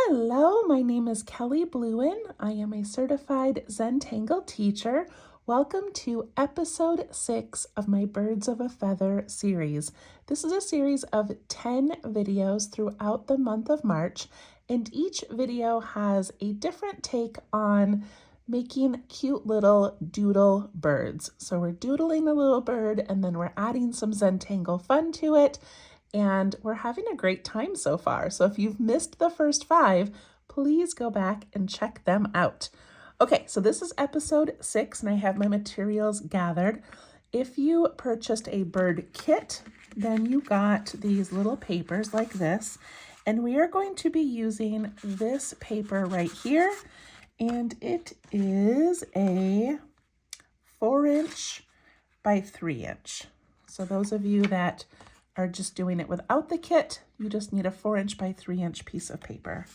Hello, my name is Kelly Bluen. I am a certified Zentangle teacher. Welcome to episode 6 of my Birds of a Feather series. This is a series of 10 videos throughout the month of March, and each video has a different take on making cute little doodle birds. So we're doodling a little bird and then we're adding some Zentangle fun to it. And we're having a great time so far. So if you've missed the first 5, please go back and check them out. Okay, so this is episode 6 and I have my materials gathered. If you purchased a bird kit, then you got these little papers like this. And we are going to be using this paper right here. And it is a 4" by 3". So those of you that are just doing it without the kit, you just need a 4" by 3" piece of paper.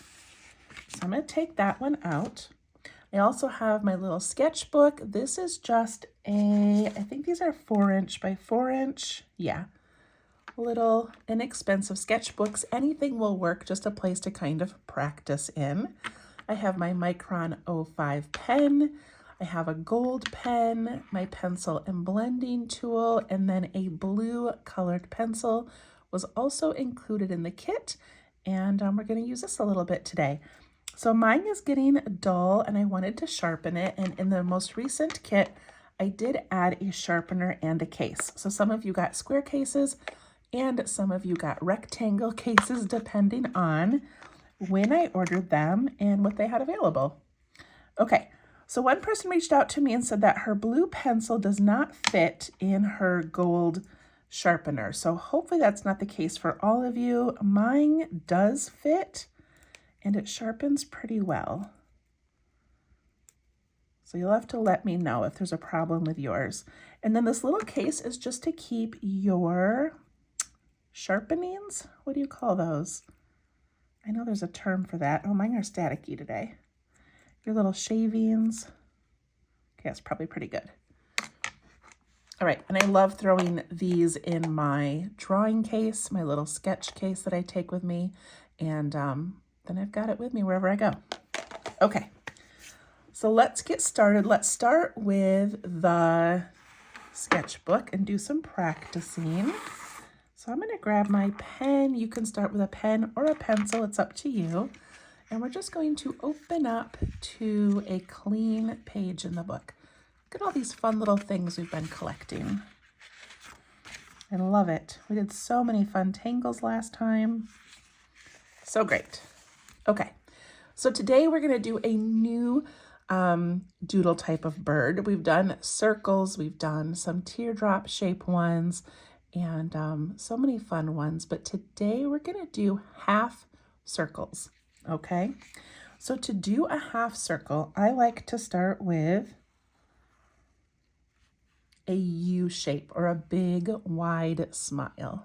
So I'm going to take that one out. I also have my little sketchbook. This is just I think these are 4" by 4". Yeah, little inexpensive sketchbooks. Anything will work, just a place to kind of practice in. I have my Micron 05 pen. I have a gold pen, my pencil and blending tool, and then a blue colored pencil was also included in the kit. And we're going to use this a little bit today. So mine is getting dull and I wanted to sharpen it. And in the most recent kit, I did add a sharpener and a case. So some of you got square cases and some of you got rectangle cases, depending on when I ordered them and what they had available. Okay. So one person reached out to me and said that her blue pencil does not fit in her gold sharpener. So hopefully that's not the case for all of you. Mine does fit and it sharpens pretty well. So you'll have to let me know if there's a problem with yours. And then this little case is just to keep your sharpenings. What do you call those? I know there's a term for that. Oh, mine are staticky today. Your little shavings. Okay, that's probably pretty good. All right, and I love throwing these in my drawing case, my little sketch case that I take with me, and then I've got it with me wherever I go. Okay, so let's get started. Let's start with the sketchbook and do some practicing. So I'm going to grab my pen. You can start with a pen or a pencil. It's up to you. And we're just going to open up to a clean page in the book. Look at all these fun little things we've been collecting. I love it. We did so many fun tangles last time. So great. Okay, so today we're going to do a new doodle type of bird. We've done circles, we've done some teardrop shape ones, and so many fun ones. But today we're going to do half circles. Okay, so to do a half circle, I like to start with a U shape or a big wide smile.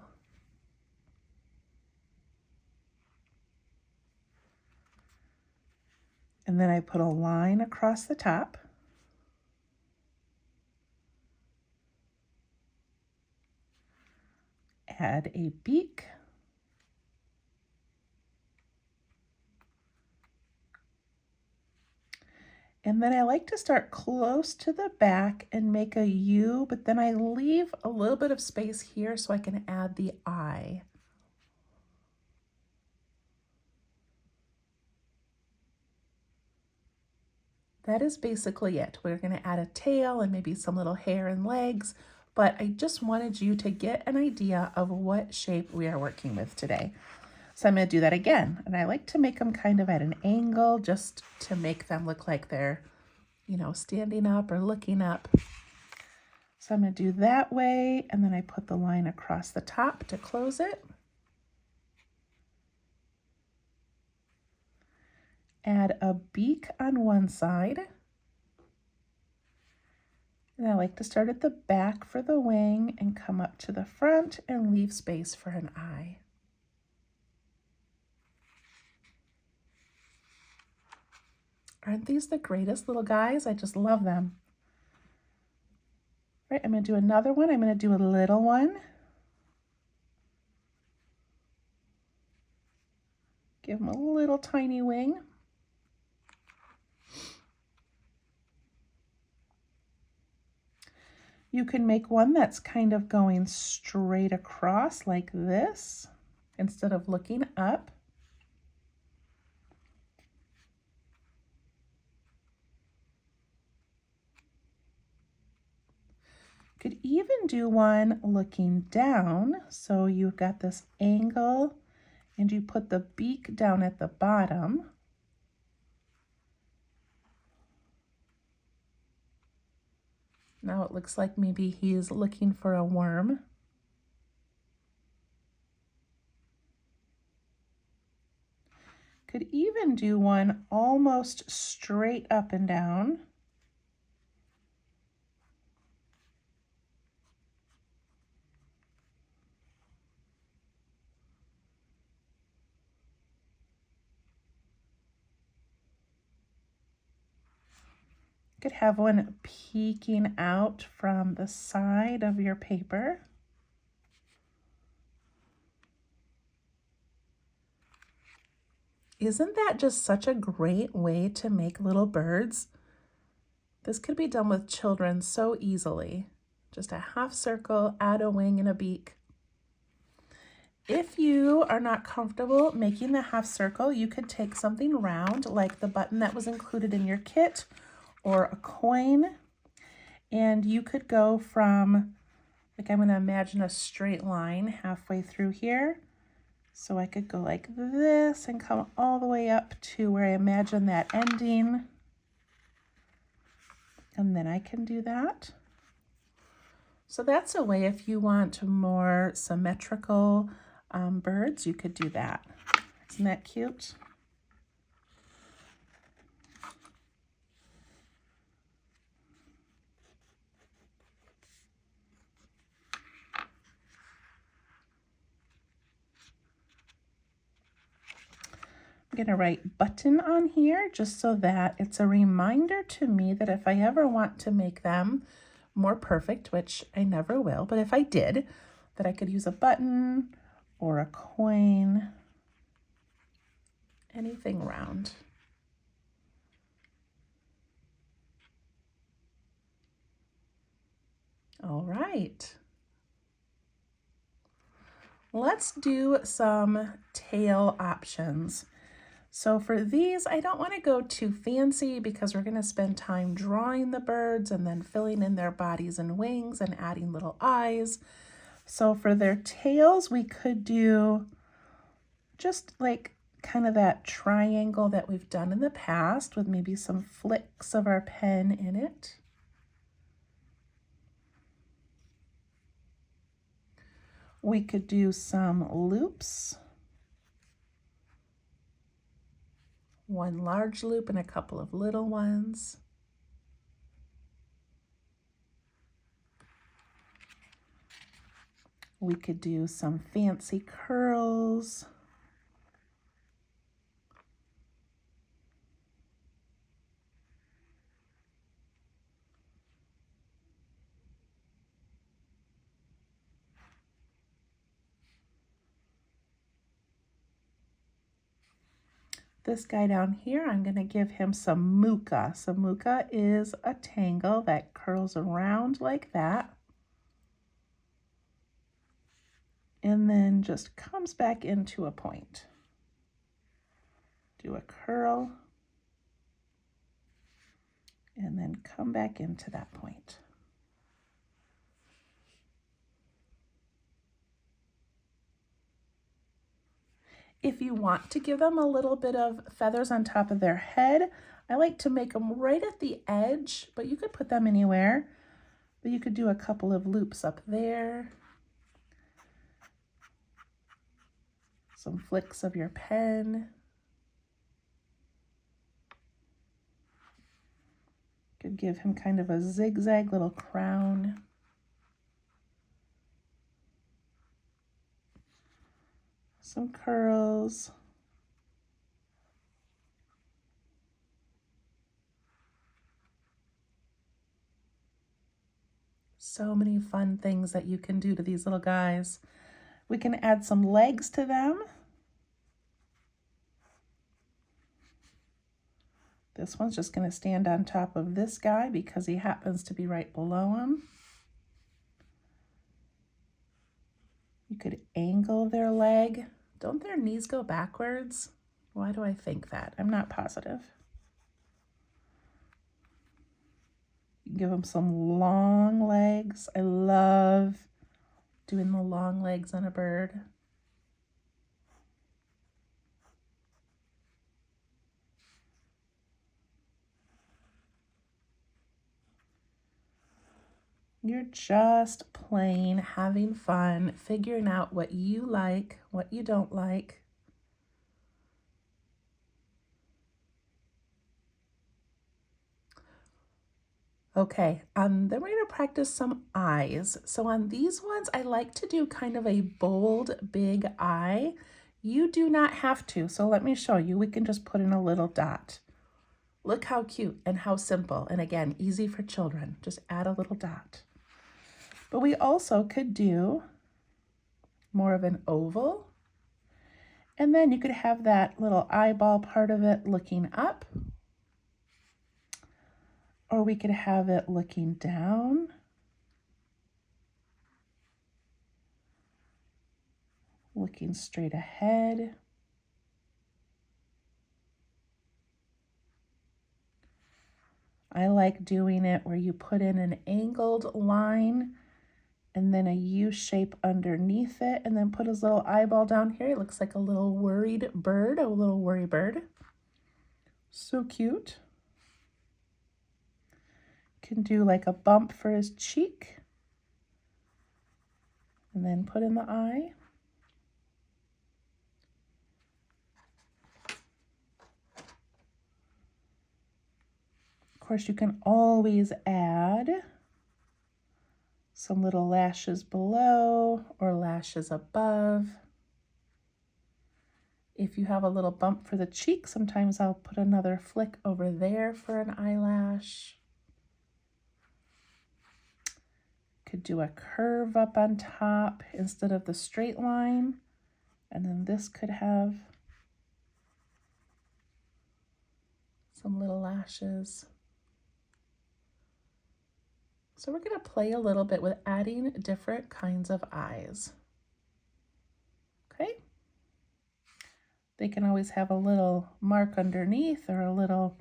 And then I put a line across the top. Add a beak. And then I like to start close to the back and make a U, but then I leave a little bit of space here so I can add the eye. That is basically it. We're going to add a tail and maybe some little hair and legs, but I just wanted you to get an idea of what shape we are working with today. So I'm going to do that again. And I like to make them kind of at an angle just to make them look like they're, standing up or looking up. So I'm going to do that way. And then I put the line across the top to close it. Add a beak on one side. And I like to start at the back for the wing and come up to the front and leave space for an eye. Aren't these the greatest little guys? I just love them. All right, I'm going to do another one. I'm going to do a little one. Give him a little tiny wing. You can make one that's kind of going straight across like this instead of looking up. Could even do one looking down, so you've got this angle and you put the beak down at the bottom. Now it looks like maybe he's looking for a worm. Could even do one almost straight up and down. Could have one peeking out from the side of your paper. Isn't that just such a great way to make little birds? This could be done with children so easily. Just a half circle, add a wing and a beak. If you are not comfortable making the half circle, you could take something round like the button that was included in your kit or a coin, and you could go from, like I'm going to imagine a straight line halfway through here. So I could go like this and come all the way up to where I imagine that ending. And then I can do that. So that's a way, if you want more symmetrical birds, you could do that. Isn't that cute? I'm going to write button on here just so that it's a reminder to me that if I ever want to make them more perfect, which I never will, but if I did, that I could use a button or a coin, anything round. All right. Let's do some tail options. So for these, I don't want to go too fancy because we're going to spend time drawing the birds and then filling in their bodies and wings and adding little eyes. So for their tails, we could do just like kind of that triangle that we've done in the past with maybe some flicks of our pen in it. We could do some loops. One large loop and a couple of little ones. We could do some fancy curls. This guy down here, I'm going to give him some muka. So muka is a tangle that curls around like that. And then just comes back into a point. Do a curl. And then come back into that point. If you want to give them a little bit of feathers on top of their head, I like to make them right at the edge, but you could put them anywhere. But you could do a couple of loops up there. Some flicks of your pen. Could give him kind of a zigzag little crown. Some curls. So many fun things that you can do to these little guys. We can add some legs to them. This one's just going to stand on top of this guy because he happens to be right below him. You could angle their leg. Don't their knees go backwards? Why do I think that? I'm not positive. You can give them some long legs. I love doing the long legs on a bird. You're just plain having fun, figuring out what you like, what you don't like. Okay, then we're going to practice some eyes. So on these ones, I like to do kind of a bold, big eye. You do not have to, so let me show you. We can just put in a little dot. Look how cute and how simple. And again, easy for children. Just add a little dot. But we also could do more of an oval. And then you could have that little eyeball part of it looking up. Or we could have it looking down. Looking straight ahead. I like doing it where you put in an angled line and then a U shape underneath it, and then put his little eyeball down here. It looks like a little worried bird, a little worry bird. So cute. Can do like a bump for his cheek, and then put in the eye. Of course, you can always add some little lashes below or lashes above. If you have a little bump for the cheek, sometimes I'll put another flick over there for an eyelash. Could do a curve up on top instead of the straight line. And then this could have some little lashes. So we're going to play a little bit with adding different kinds of eyes. Okay? They can always have a little mark underneath or a little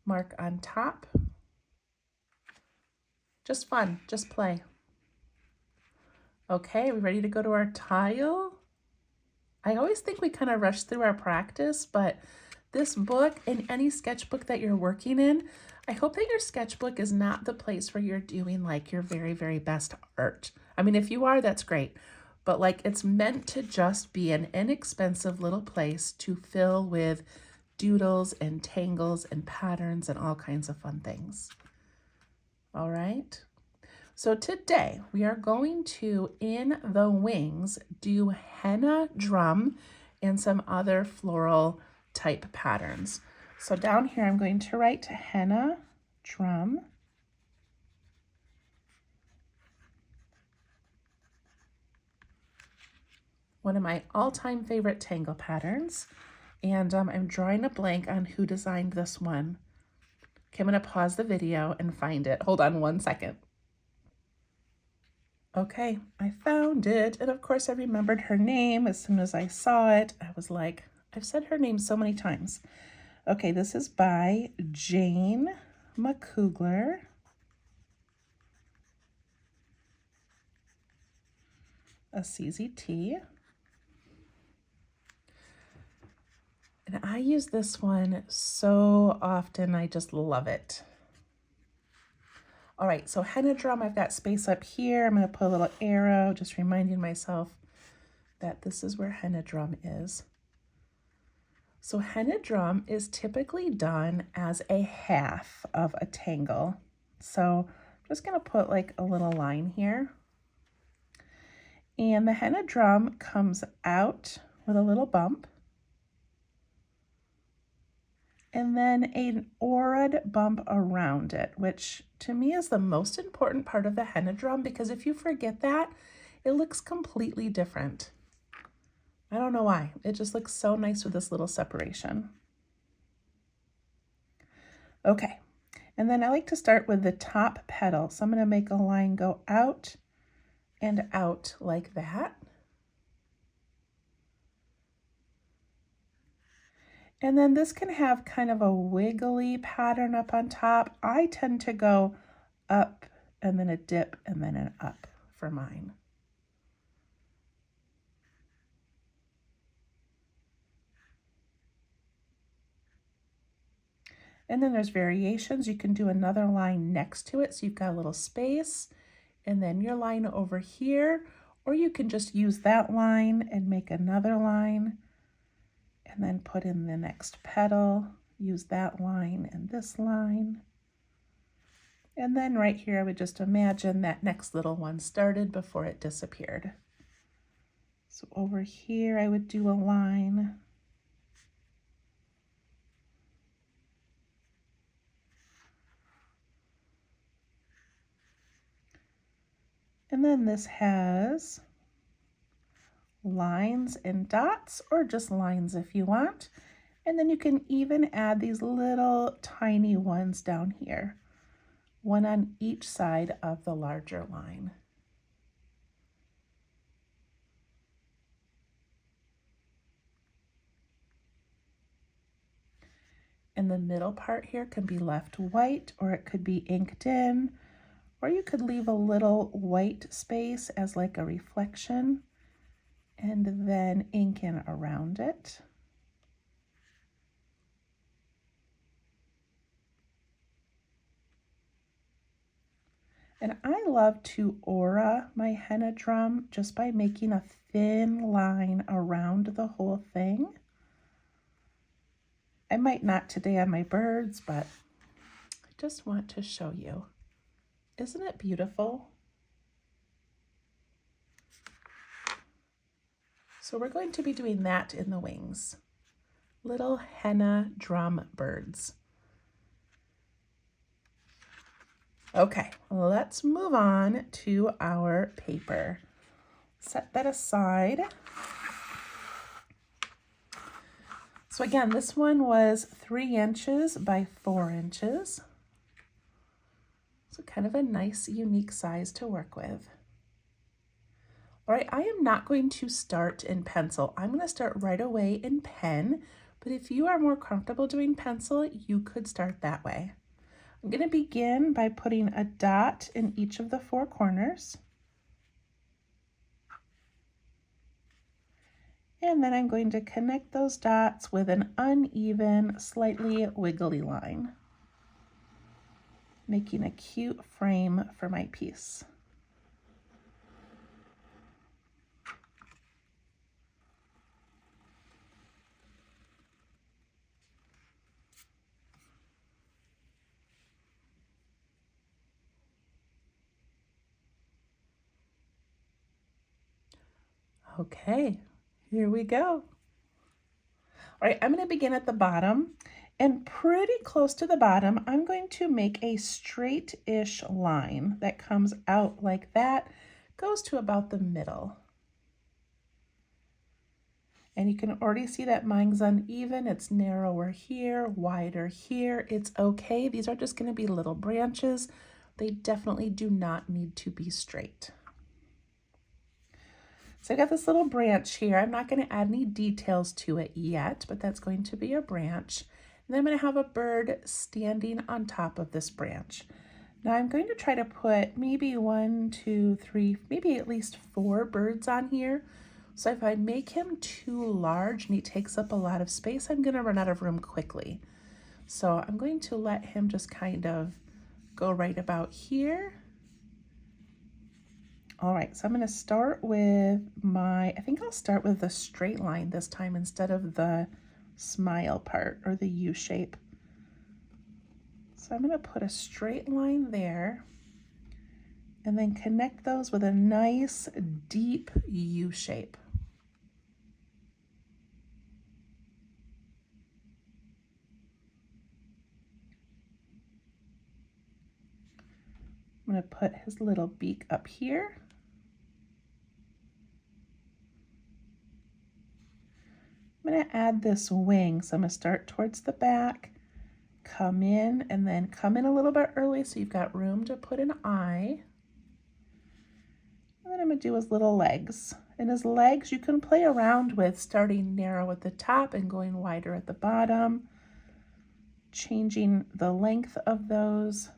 mark on top. Just fun, just play. Okay, we ready to go to our tile? I always think we kind of rush through our practice, but this book and any sketchbook that you're working in, I hope that your sketchbook is not the place where you're doing like your very, very best art. I mean, if you are, that's great. But like it's meant to just be an inexpensive little place to fill with doodles and tangles and patterns and all kinds of fun things. All right. So today we are going to, in the wings, do henna drum and some other floral type patterns. So down here I'm going to write henna drum. One of my all-time favorite tangle patterns. And I'm drawing a blank on who designed this one. Okay, I'm going to pause the video and find it. Hold on one second. Okay, I found it. And of course I remembered her name as soon as I saw it. I was like, I've said her name so many times. Okay, this is by Jane McCougler. A CZT. And I use this one so often, I just love it. All right, so henna drum, I've got space up here. I'm gonna put a little arrow, just reminding myself that this is where henna drum is. So henna drum is typically done as a half of a tangle. So I'm just gonna put like a little line here. And the henna drum comes out with a little bump. And then an aurad bump around it, which to me is the most important part of the henna drum, because if you forget that, it looks completely different. I don't know why. It just looks so nice with this little separation. Okay, and then I like to start with the top petal. So I'm going to make a line go out and out like that. And then this can have kind of a wiggly pattern up on top. I tend to go up and then a dip and then an up for mine. And then there's variations. You can do another line next to it so you've got a little space, and then your line over here, or you can just use that line and make another line and then put in the next petal, use that line and this line. And then right here, I would just imagine that next little one started before it disappeared. So over here, I would do a line. And then this has lines and dots, or just lines if you want. And then you can even add these little tiny ones down here, one on each side of the larger line. And the middle part here can be left white, or it could be inked in, or you could leave a little white space as like a reflection and then ink in around it. And I love to aura my henna drum just by making a thin line around the whole thing. I might not today on my birds, but I just want to show you. Isn't it beautiful? So we're going to be doing that in the wings. Little henna drum birds. Okay, let's move on to our paper. Set that aside. So again, this one was 3 inches by 4 inches. So kind of a nice, unique size to work with. All right, I am not going to start in pencil. I'm going to start right away in pen, but if you are more comfortable doing pencil, you could start that way. I'm going to begin by putting a dot in each of the 4 corners. And then I'm going to connect those dots with an uneven, slightly wiggly line, making a cute frame for my piece. Okay, here we go. All right, I'm going to begin at the bottom, and pretty close to the bottom, I'm going to make a straight-ish line that comes out like that, goes to about the middle. And you can already see that mine's uneven. It's narrower here, wider here. It's okay. These are just going to be little branches. They definitely do not need to be straight. So I got this little branch here. I'm not going to add any details to it yet, but that's going to be a branch. And then I'm going to have a bird standing on top of this branch. Now I'm going to try to put maybe 1, 2, 3, maybe at least 4 birds on here. So if I make him too large and he takes up a lot of space, I'm going to run out of room quickly. So I'm going to let him just kind of go right about here. All right, so I'm going to start with I think I'll start with the straight line this time instead of the smile part or the U shape. So I'm going to put a straight line there and then connect those with a nice deep U shape. I'm going to put his little beak up here. I'm going to add this wing, so I'm going to start towards the back come in and then come in a little bit early so you've got room to put an eye. And then I'm going to do his little legs. And his legs you can play around with, starting narrow at the top and going wider at the bottom, changing the length of those,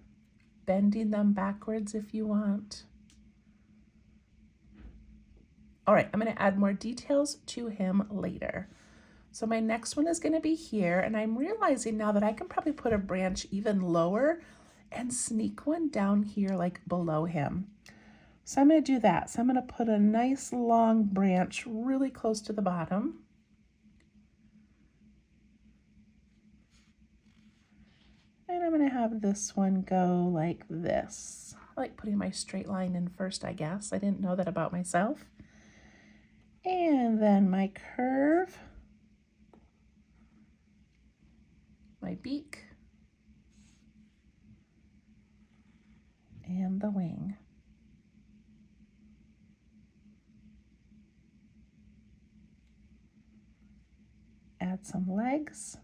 bending them backwards if you want. All right, I'm going to add more details to him later. So my next one is going to be here, and I'm realizing now that I can probably put a branch even lower and sneak one down here like below him. So I'm going to do that. So I'm going to put a nice long branch really close to the bottom. And I'm going to have this one go like this. I like putting my straight line in first, I guess. I didn't know that about myself. And then my curve, my beak, and the wing. Add some legs.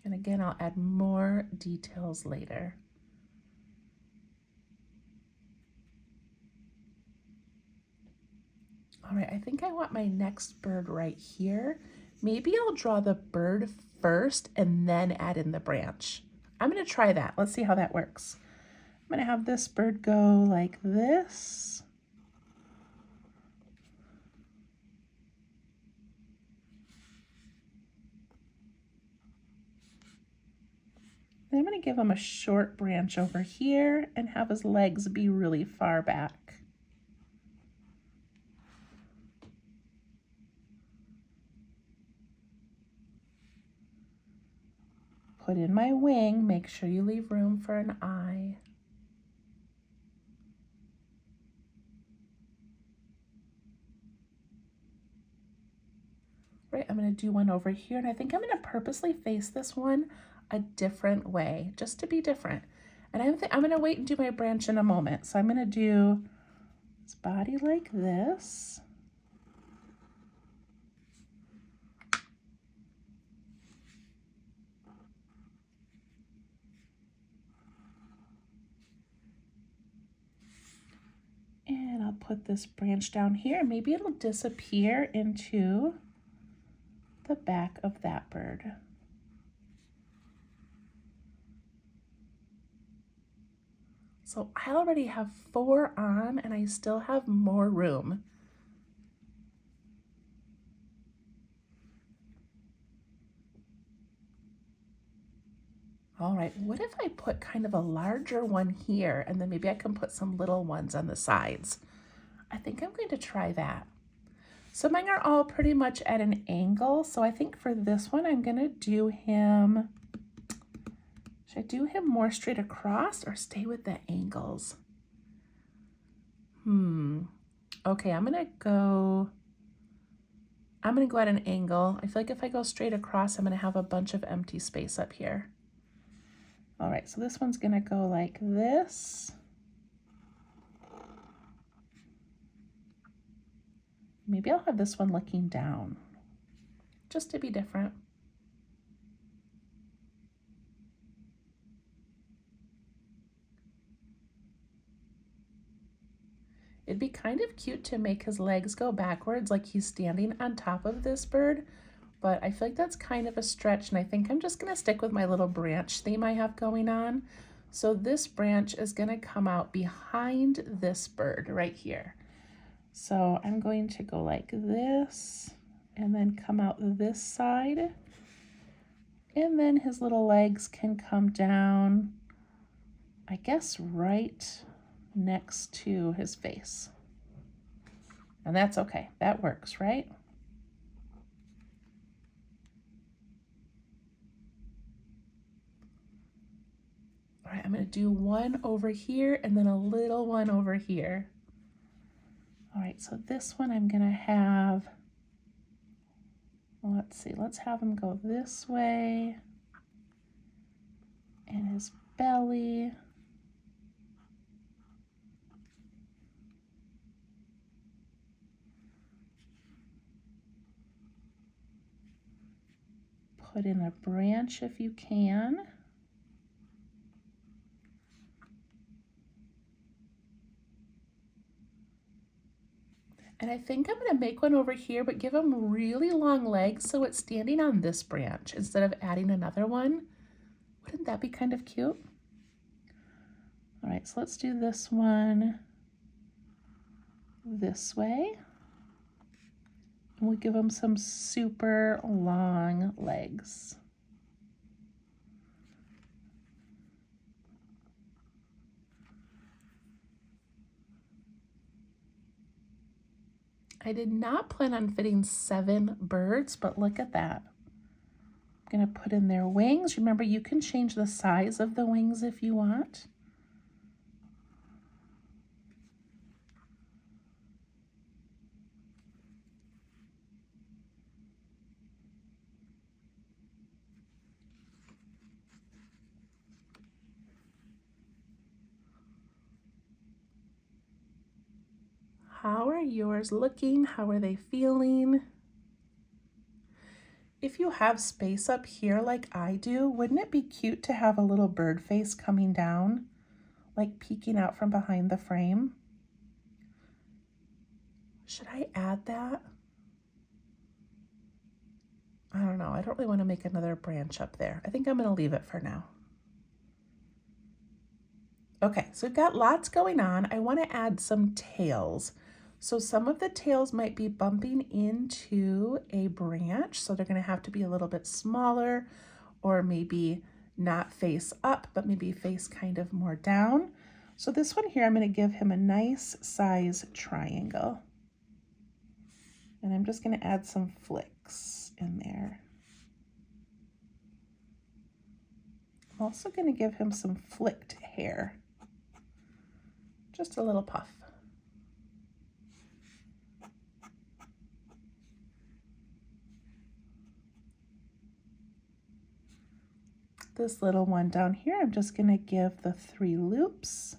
And again, I'll add more details later. All right, I think I want my next bird right here. Maybe I'll draw the bird first and then add in the branch. I'm going to try that. Let's see how that works. I'm going to have this bird go like this. Then I'm going to give him a short branch over here and have his legs be really far back. Put in my wing, make sure you leave room for an eye. Right, I'm going to do one over here, and I think I'm going to purposely face this one a different way, just to be different. And I'm going to wait and do my branch in a moment. So I'm going to do his body like this. And I'll put this branch down here. Maybe it'll disappear into the back of that bird. So I already have 4 on and I still have more room. All right, what if I put kind of a larger one here and then maybe I can put some little ones on the sides? I think I'm going to try that. So mine are all pretty much at an angle. So I think for this one, I'm gonna do him, should I do him more straight across or stay with the angles? Okay, I'm gonna go at an angle. I feel like if I go straight across, I'm gonna have a bunch of empty space up here. All right, so this one's gonna go like this. Maybe I'll have this one looking down, just to be different. It'd be kind of cute to make his legs go backwards like he's standing on top of this bird, but I feel like that's kind of a stretch, and I think I'm just gonna stick with my little branch theme I have going on. So this branch is gonna come out behind this bird right here. So I'm going to go like this and then come out this side. And then his little legs can come down, I guess, right next to his face. And that's okay. That works, right? All right, I'm going to do one over here and then a little one over here. All right, so this one I'm going to have, let's see, let's have him go this way and his belly. put in a branch if you can. And I think I'm going to make one over here, but give them really long legs so it's standing on this branch instead of adding another one. Wouldn't that be kind of cute? All right, so let's do this one this way. And we'll give them some super long legs. I did not plan on fitting 7 birds, but look at that. I'm going to put in their wings. Remember, you can change the size of the wings if you want. How are yours looking? How are they feeling? If you have space up here like I do, wouldn't it be cute to have a little bird face coming down, like peeking out from behind the frame? Should I add that? I don't know. I don't really want to make another branch up there. I think I'm going to leave it for now. Okay, so we've got lots going on. I want to add some tails. So some of the tails might be bumping into a branch, so they're going to have to be a little bit smaller, or maybe not face up, but maybe face kind of more down. So this one here, I'm going to give him a nice size triangle. And I'm just going to add some flicks in there. I'm also going to give him some flicked hair. Just a little puff. This little one down here, I'm just going to give the 3 loops.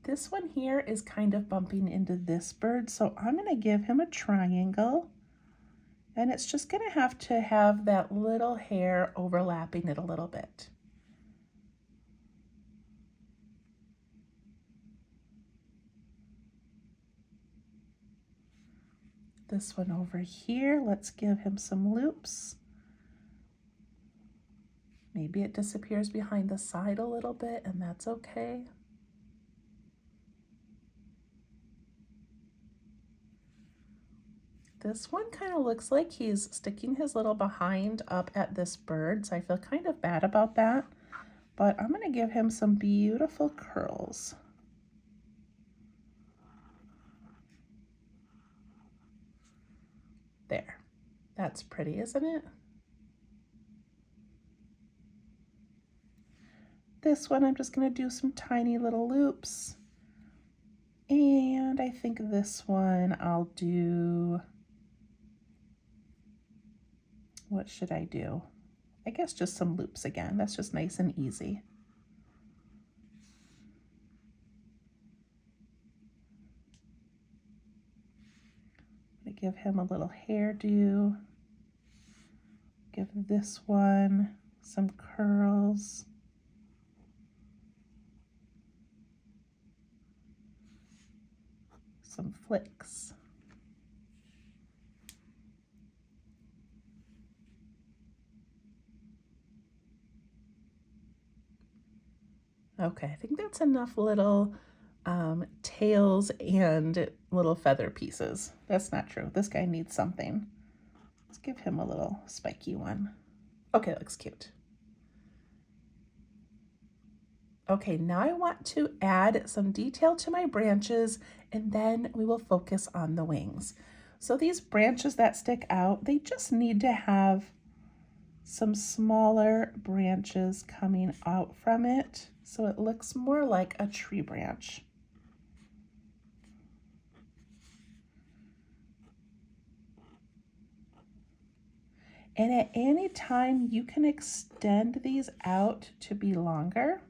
This one here is kind of bumping into this bird, so I'm going to give him a triangle, and it's just going to have that little hair overlapping it a little bit. This one over here, let's give him some loops. Maybe it disappears behind the side a little bit, and that's okay. This one kind of looks like he's sticking his little behind up at this bird, so I feel kind of bad about that. But I'm going to give him some beautiful curls. There. That's pretty, isn't it? This one, I'm just going to do some tiny little loops. And I think this one I'll do... What should I do? I guess just some loops again. That's just nice and easy. I'm going to give him a little hairdo. Give this one some curls. Some flicks. Okay, I think that's enough little tails and little feather pieces. That's not true. This guy needs something. Let's give him a little spiky one. Okay, that looks cute. Okay, now I want to add some detail to my branches, and then we will focus on the wings. So these branches that stick out, they just need to have some smaller branches coming out from it, so it looks more like a tree branch. And at any time, you can extend these out to be longer.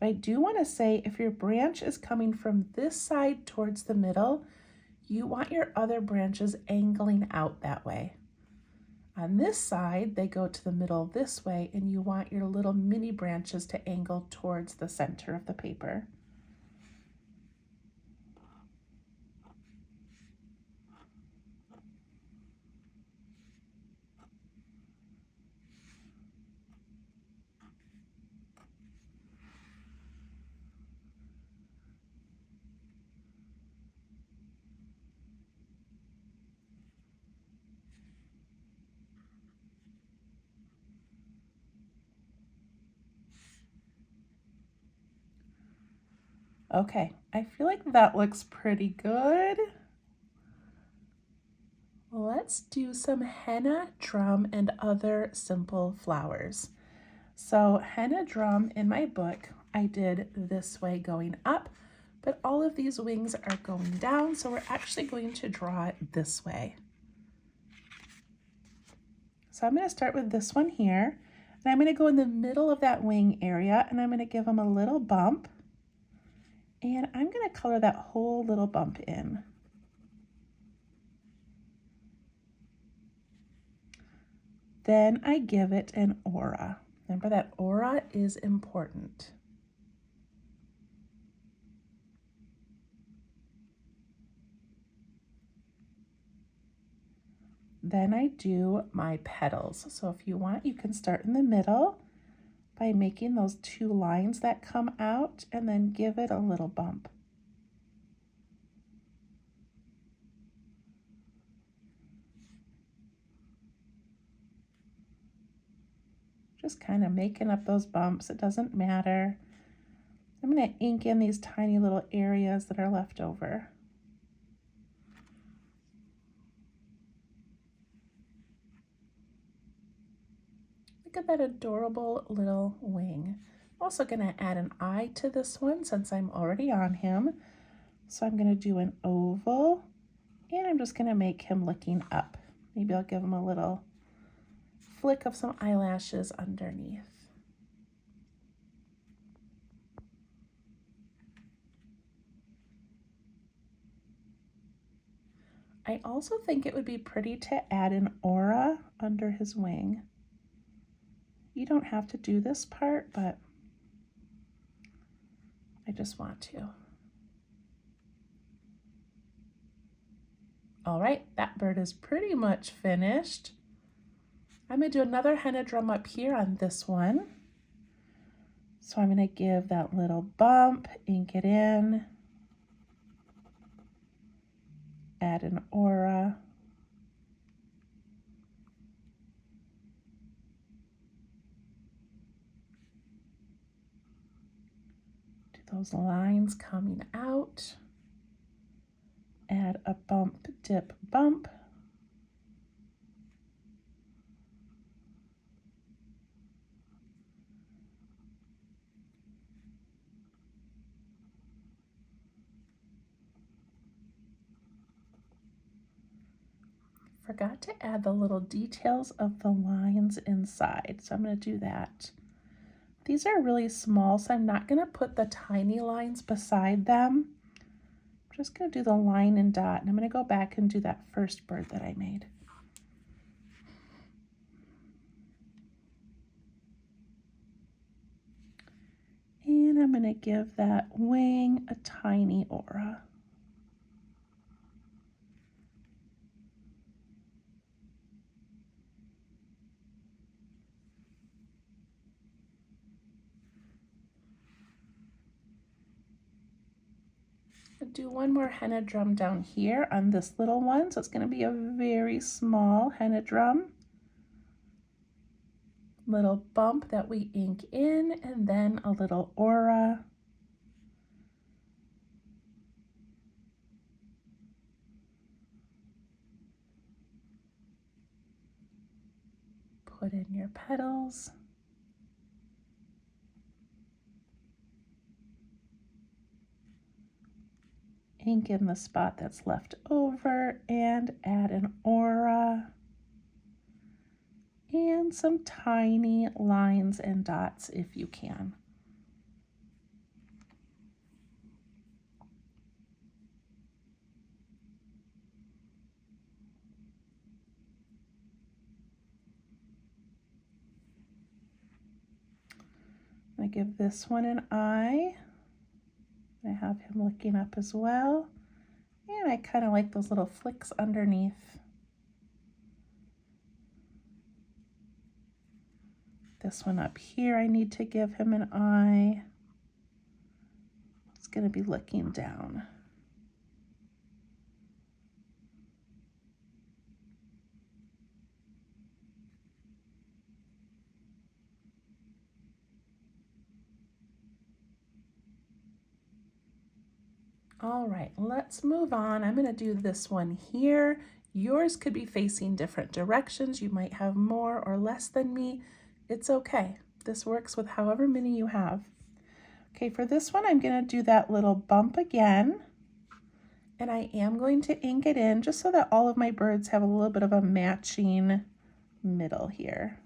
I do want to say if your branch is coming from this side towards the middle, you want your other branches angling out that way. On this side, they go to the middle this way, and you want your little mini branches to angle towards the center of the paper. Okay, I feel like that looks pretty good. Let's do some henna, drum, and other simple flowers. So henna drum in my book, I did this way going up, but all of these wings are going down, so we're actually going to draw it this way. So I'm going to start with this one here, and I'm going to go in the middle of that wing area, and I'm going to give them a little bump, and I'm going to color that whole little bump in. Then I give it an aura. Remember that aura is important. Then I do my petals. So if you want, you can start in the middle by making those two lines that come out and then give it a little bump. Just kind of making up those bumps. It doesn't matter. I'm going to ink in these tiny little areas that are left over. Look at that adorable little wing. I'm also going to add an eye to this one since I'm already on him. So I'm going to do an oval, and I'm just going to make him looking up. Maybe I'll give him a little flick of some eyelashes underneath. I also think it would be pretty to add an aura under his wing. You don't have to do this part, but I just want to. All right, that bird is pretty much finished. I'm going to do another henna drum up here on this one. So I'm going to give that little bump, ink it in, add an aura. Do those lines coming out. Add a bump, dip, bump. Forgot to add the little details of the lines inside, so I'm going to do that. These are really small, so I'm not going to put the tiny lines beside them. I'm just going to do the line and dot, and I'm going to go back and do that first bird that I made. And I'm going to give that wing a tiny aura. Do one more henna drum down here on this little one. So it's going to be a very small henna drum. Little bump that we ink in, and then a little aura. Put in your petals. Ink in the spot that's left over and add an aura and some tiny lines and dots if you can. give this one an eye. I have him looking up as well. And I kind of like those little flicks underneath. This one up here, I need to give him an eye. It's going to be looking down. All right, let's move on. I'm going to do this one here. Yours could be facing different directions. You might have more or less than me. It's okay. This works with however many you have. Okay, for this one, I'm going to do that little bump again. And I am going to ink it in just so that all of my birds have a little bit of a matching middle here.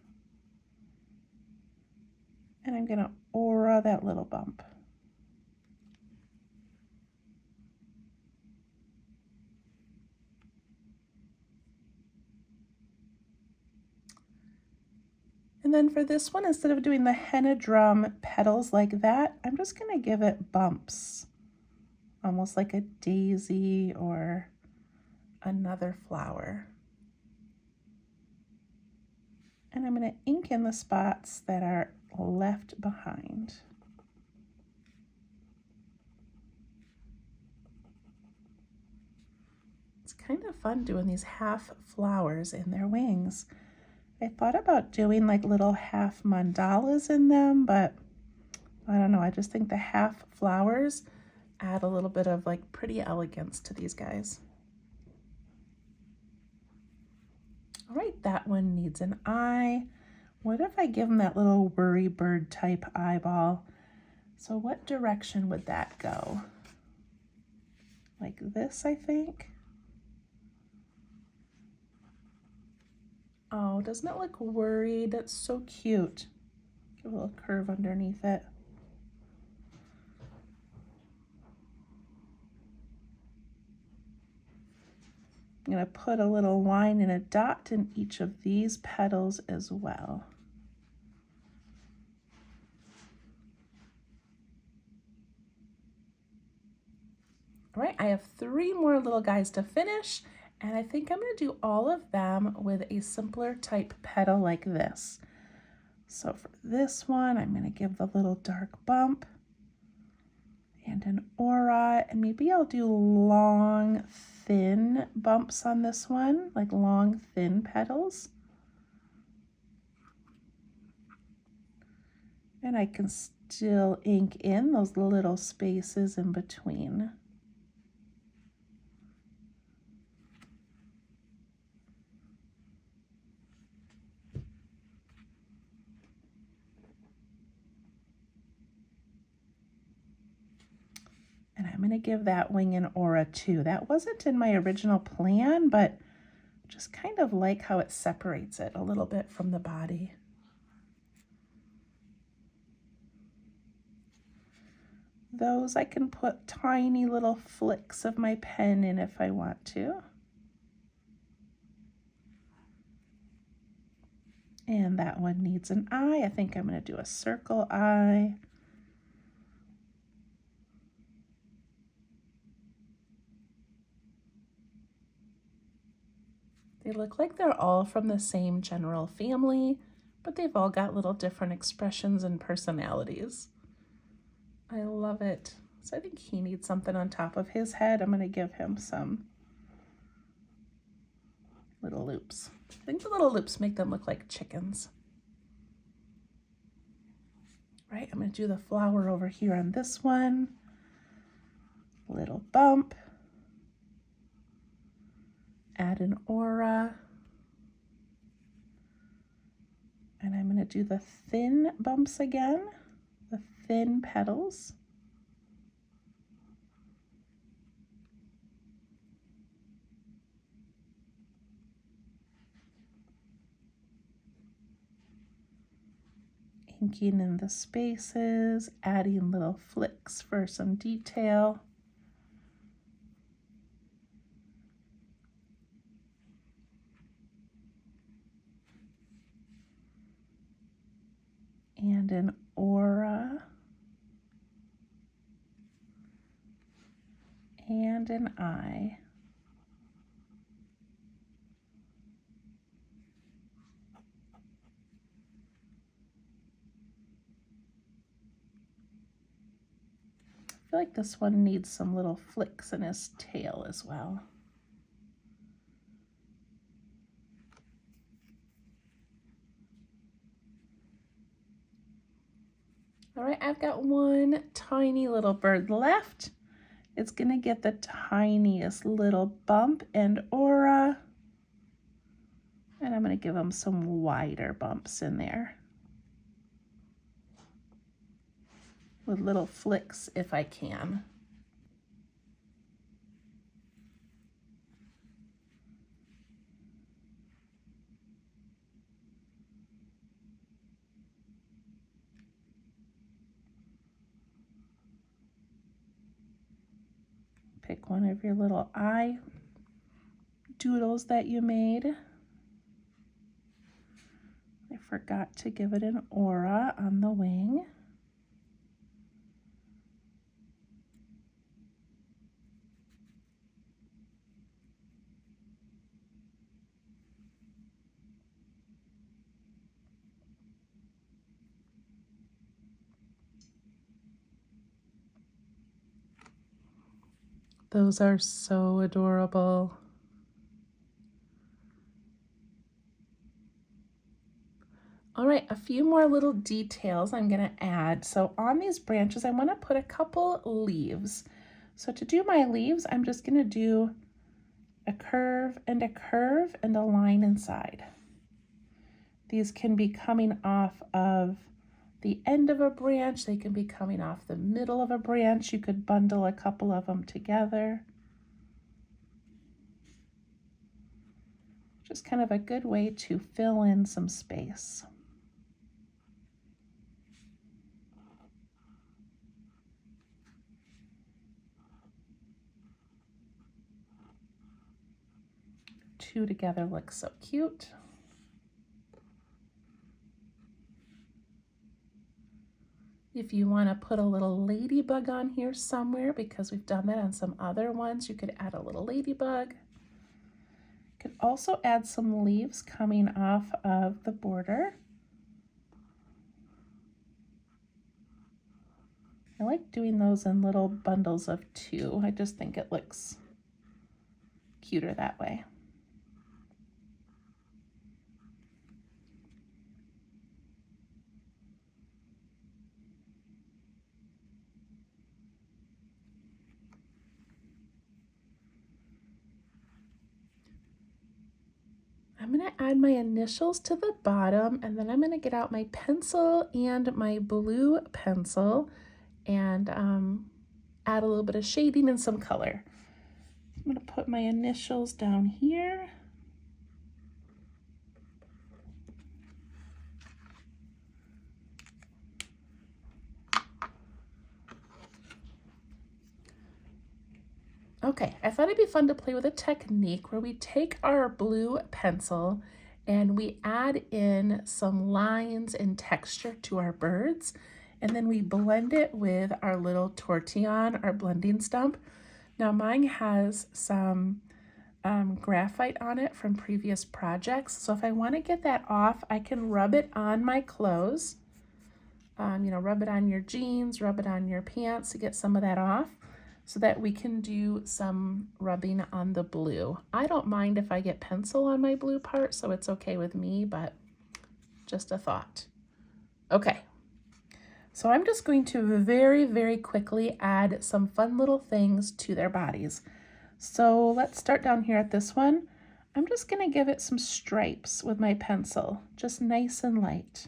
And I'm going to aura that little bump. And then for this one, instead of doing the henna drum petals like that, I'm just going to give it bumps, almost like a daisy or another flower. And I'm going to ink in the spots that are left behind. It's kind of fun doing these half flowers in their wings. I thought about doing like little half mandalas in them, but I don't know. I just think the half flowers add a little bit of like pretty elegance to these guys. All right, that one needs an eye. What if I give him that little worry bird type eyeball? So what direction would that go? Like this, I think. Oh, doesn't it look worried? That's so cute. Give a little curve underneath it. I'm going to put a little line and a dot in each of these petals as well. All right, I have 3 more little guys to finish, and I think I'm going to do all of them with a simpler type petal like this. So for this one, I'm going to give the little dark bump and an aura, and maybe I'll do long, thin bumps on this one, like long, thin petals. And I can still ink in those little spaces in between. And I'm going to give that wing an aura too. That wasn't in my original plan, but just kind of like how it separates it a little bit from the body. Those I can put tiny little flicks of my pen in if I want to. And that one needs an eye. I think I'm going to do a circle eye. They look like they're all from the same general family, but they've all got little different expressions and personalities. I love it. So I think he needs something on top of his head. I'm going to give him some little loops. I think the little loops make them look like chickens. Right, I'm going to do the flower over here on this one. Little bump. Add an aura. And I'm going to do the thin bumps again, the thin petals. Inking in the spaces, adding little flicks for some detail. And an aura. and an eye. I feel like this one needs some little flicks in his tail as well. All right, I've got one tiny little bird left. It's gonna get the tiniest little bump and aura. And I'm gonna give him some wider bumps in there with little flicks if I can. Pick one of your little eye doodles that you made. I forgot to give it an aura on the wing. Those are so adorable. All right, a few more little details I'm gonna add. So on these branches, I wanna put a couple leaves. So to do my leaves, I'm just gonna do a curve and a line inside. These can be coming off of the end of a branch. They can be coming off the middle of a branch. You could bundle a couple of them together. Just kind of a good way to fill in some space. Two together look so cute. If you want to put a little ladybug on here somewhere, because we've done that on some other ones, you could add a little ladybug. You could also add some leaves coming off of the border. I like doing those in little bundles of two. I just think it looks cuter that way. I'm going to add my initials to the bottom, and then I'm going to get out my pencil and my blue pencil and add a little bit of shading and some color. I'm going to put my initials down here. Okay, I thought it'd be fun to play with a technique where we take our blue pencil and we add in some lines and texture to our birds, and then we blend it with our little tortillon, our blending stump. Now mine has some graphite on it from previous projects, so if I want to get that off, I can rub it on my clothes. Rub it on your jeans, rub it on your pants to get some of that off, so that we can do some rubbing on the blue. I don't mind if I get pencil on my blue part, so it's okay with me, but just a thought. Okay, so I'm just going to very, very quickly add some fun little things to their bodies. So let's start down here at this one. I'm just gonna give it some stripes with my pencil, just nice and light.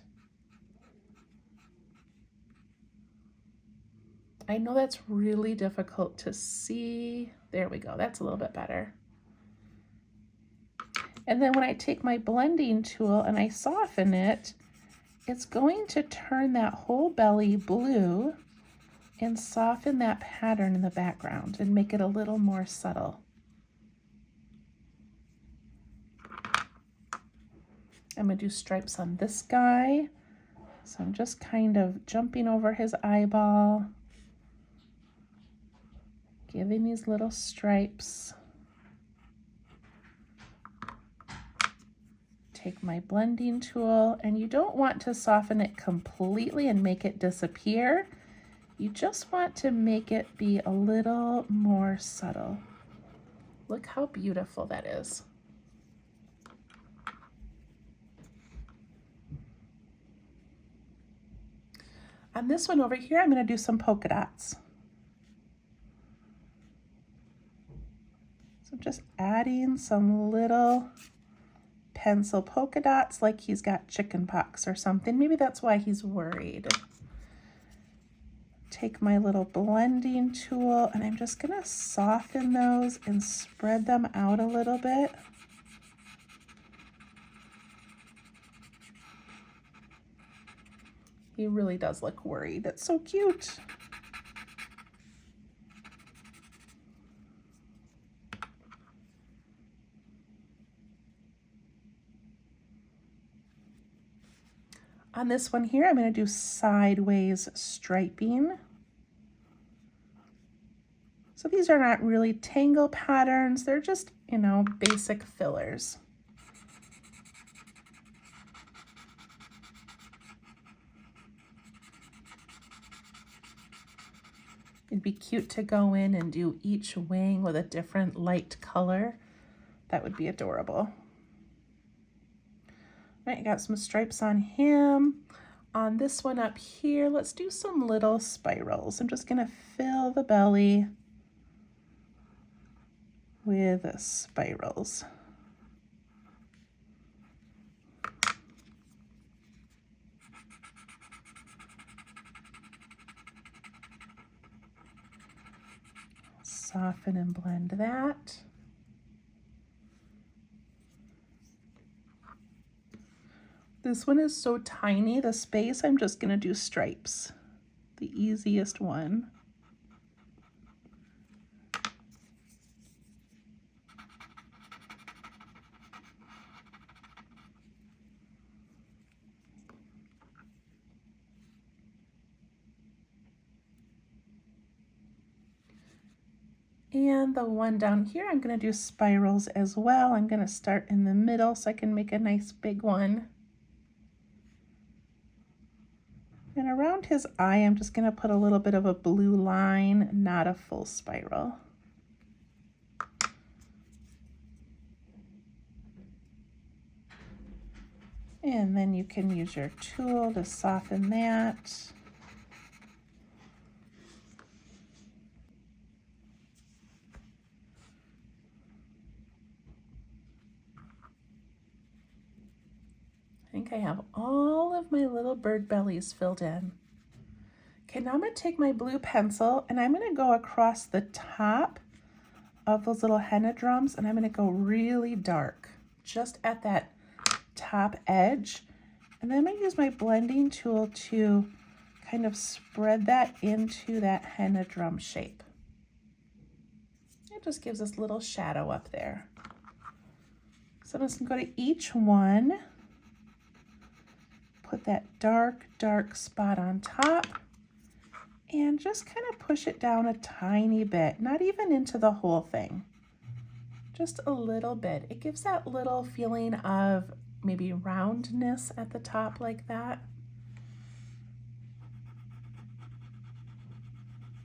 I know that's really difficult to see. There we go, that's a little bit better. And then when I take my blending tool and I soften it, it's going to turn that whole belly blue and soften that pattern in the background and make it a little more subtle. I'm gonna do stripes on this guy. So I'm just kind of jumping over his eyeball, giving these little stripes. Take my blending tool, and you don't want to soften it completely and make it disappear. You just want to make it be a little more subtle. Look how beautiful that is. On this one over here, I'm going to do some polka dots. So I'm just adding some little pencil polka dots like he's got chicken pox or something. Maybe that's why he's worried. Take my little blending tool and I'm just going to soften those and spread them out a little bit. He really does look worried. That's so cute. On this one here, I'm going to do sideways striping. So these are not really tangle patterns. They're just, basic fillers. It'd be cute to go in and do each wing with a different light color. That would be adorable. Right, I got some stripes on him. On this one up here, let's do some little spirals. I'm just gonna fill the belly with spirals. Soften and blend that. This one is so tiny, the space, I'm just gonna do stripes. The easiest one. And the one down here, I'm gonna do spirals as well. I'm gonna start in the middle so I can make a nice big one. And around his eye, I'm just gonna put a little bit of a blue line, not a full spiral. And then you can use your tool to soften that. I think I have all of my little bird bellies filled in. Okay, now I'm going to take my blue pencil and I'm going to go across the top of those little henna drums and I'm going to go really dark, just at that top edge. And then I'm going to use my blending tool to kind of spread that into that henna drum shape. It just gives us a little shadow up there. So I'm just going to go to each one. Put that dark spot on top and just kind of push it down a tiny bit, not even into the whole thing, just a little bit. It gives that little feeling of maybe roundness at the top like that.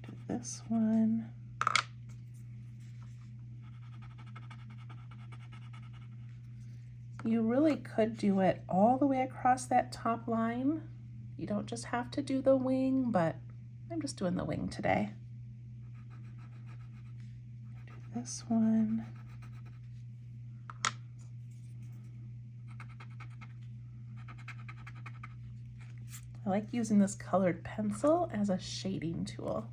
Do this one. You really could do it all the way across that top line. You don't just have to do the wing, but I'm just doing the wing today. Do this one. I like using this colored pencil as a shading tool.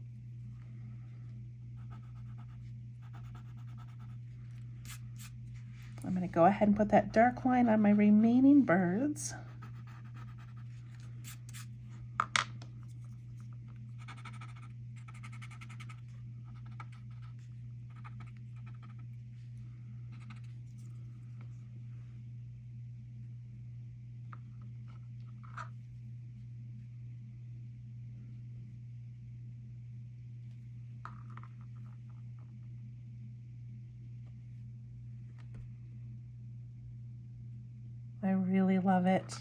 I'm going to go ahead and put that dark line on my remaining birds. absolutely love it.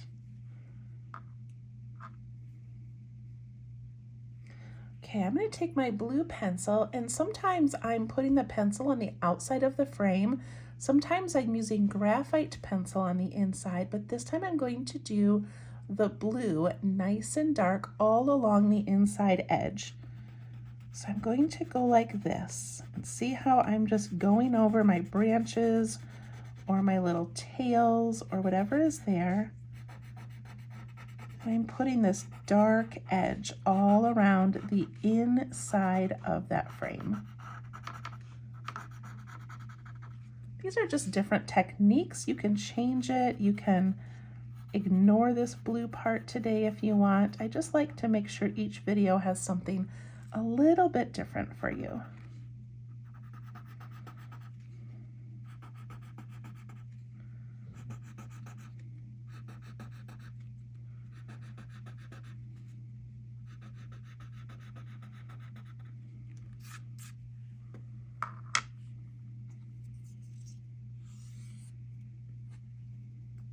Okay, I'm going to take my blue pencil, and sometimes I'm putting the pencil on the outside of the frame. Sometimes I'm using graphite pencil on the inside, but this time I'm going to do the blue nice and dark all along the inside edge. So I'm going to go like this, and see how I'm just going over my branches or my little tails or whatever is there. I'm putting this dark edge all around the inside of that frame. These are just different techniques. You can change it. You can ignore this blue part today if you want. I just like to make sure each video has something a little bit different for you.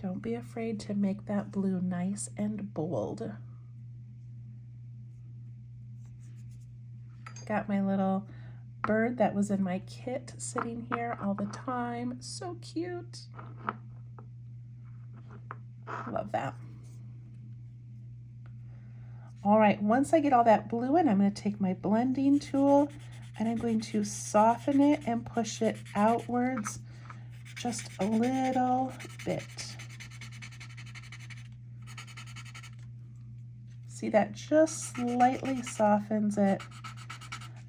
Don't be afraid to make that blue nice and bold. Got my little bird that was in my kit sitting here all the time. So cute. Love that. All right, once I get all that blue in, I'm going to take my blending tool and I'm going to soften it and push it outwards just a little bit. See, that just slightly softens it.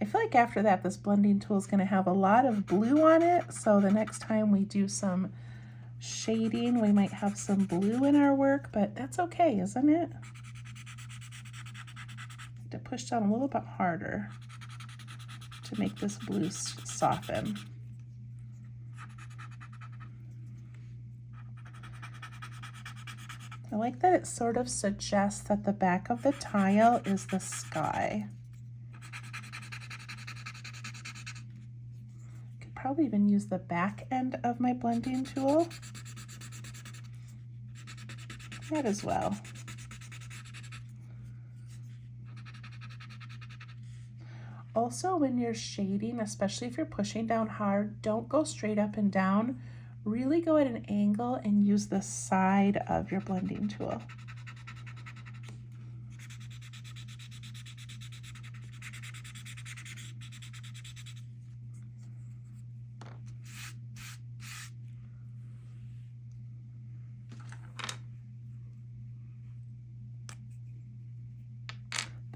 I feel like after that, this blending tool is going to have a lot of blue on it, so the next time we do some shading, we might have some blue in our work, but that's okay, isn't it? To push down a little bit harder to make this blue soften. I like that it sort of suggests that the back of the tile is the sky. Could probably even use the back end of my blending tool. That as well. Also, when you're shading, especially if you're pushing down hard, don't go straight up and down. Really go at an angle and use the side of your blending tool.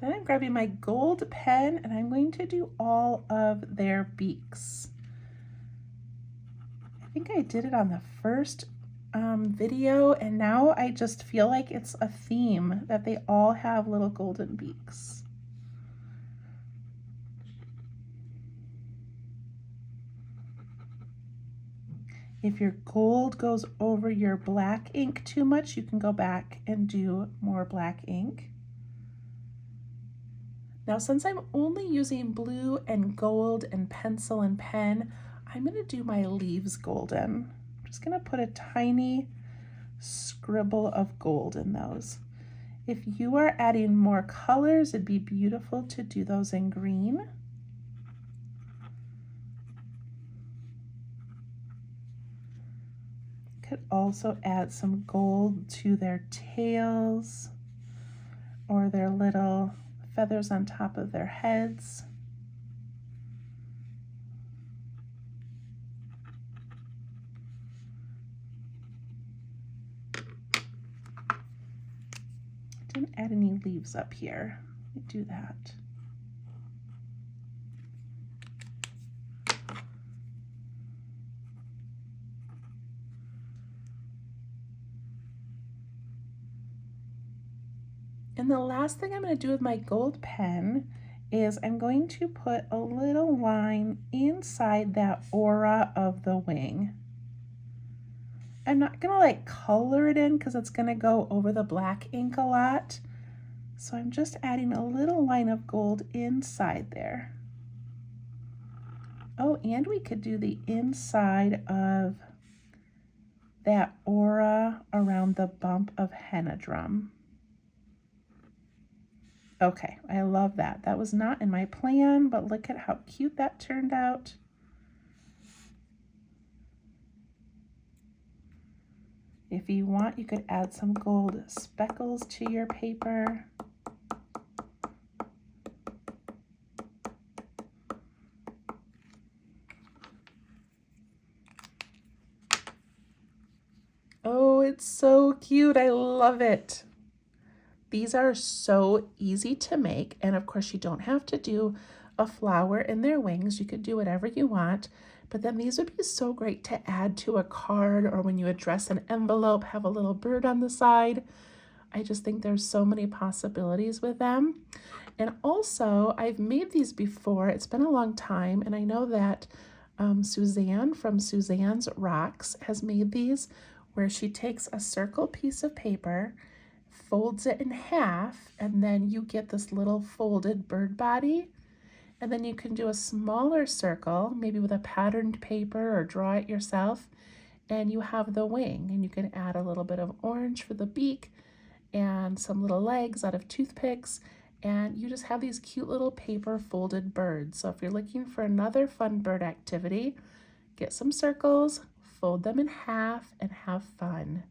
Then I'm grabbing my gold pen and I'm going to do all of their beaks. I think I did it on the first video, and now I just feel like it's a theme that they all have little golden beaks. If your gold goes over your black ink too much, you can go back and do more black ink. Now, since I'm only using blue and gold and pencil and pen, I'm going to do my leaves golden. I'm just going to put a tiny scribble of gold in those. If you are adding more colors, it'd be beautiful to do those in green. Could also add some gold to their tails or their little feathers on top of their heads. Didn't add any leaves up here. Let me do that. And the last thing I'm going to do with my gold pen is I'm going to put a little line inside that aura of the wing. I'm not going to like color it in because it's going to go over the black ink a lot. So I'm just adding a little line of gold inside there. Oh, and we could do the inside of that aura around the bump of henna drum. Okay, I love that. That was not in my plan, but look at how cute that turned out. If you want, you could add some gold speckles to your paper. Oh, it's so cute. I love it. These are so easy to make, and of course you don't have to do a flower in their wings. You could do whatever you want, but then these would be so great to add to a card, or when you address an envelope, have a little bird on the side. I just think there's so many possibilities with them. And also, I've made these before. It's been a long time, and I know that Suzanne from Suzanne's Rocks has made these, where she takes a circle piece of paper, folds it in half, and then you get this little folded bird body. And then you can do a smaller circle, maybe with a patterned paper, or draw it yourself, and you have the wing. And you can add a little bit of orange for the beak and some little legs out of toothpicks, and you just have these cute little paper folded birds. So if you're looking for another fun bird activity, get some circles, fold them in half, and have fun.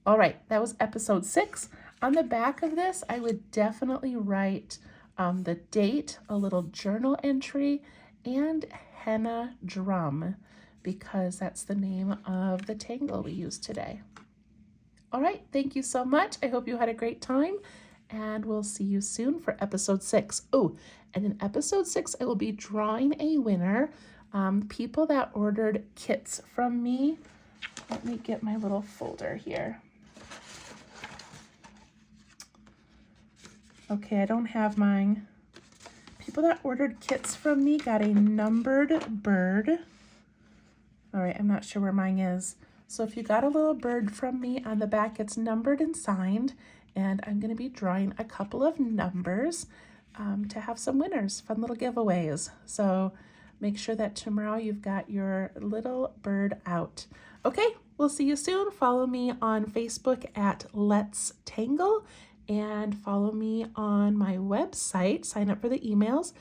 All right, that was episode 6. On the back of this, I would definitely write the date, a little journal entry, and henna drum, because that's the name of the tangle we used today. All right, thank you so much. I hope you had a great time, and we'll see you soon for episode 6. Oh, and in episode 6, I will be drawing a winner. People that ordered kits from me. Let me get my little folder here. Okay, I don't have mine. People that ordered kits from me got a numbered bird. All right, I'm not sure where mine is. So if you got a little bird from me, on the back it's numbered and signed, and I'm going to be drawing a couple of numbers to have some winners, fun little giveaways. So make sure that tomorrow you've got your little bird out. Okay, we'll see you soon. Follow me on Facebook at Let's Tangle, and follow me on my website. Sign up for the emails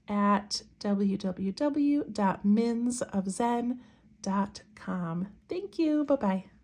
at www.minsofzen.com. Thank you. Bye-bye.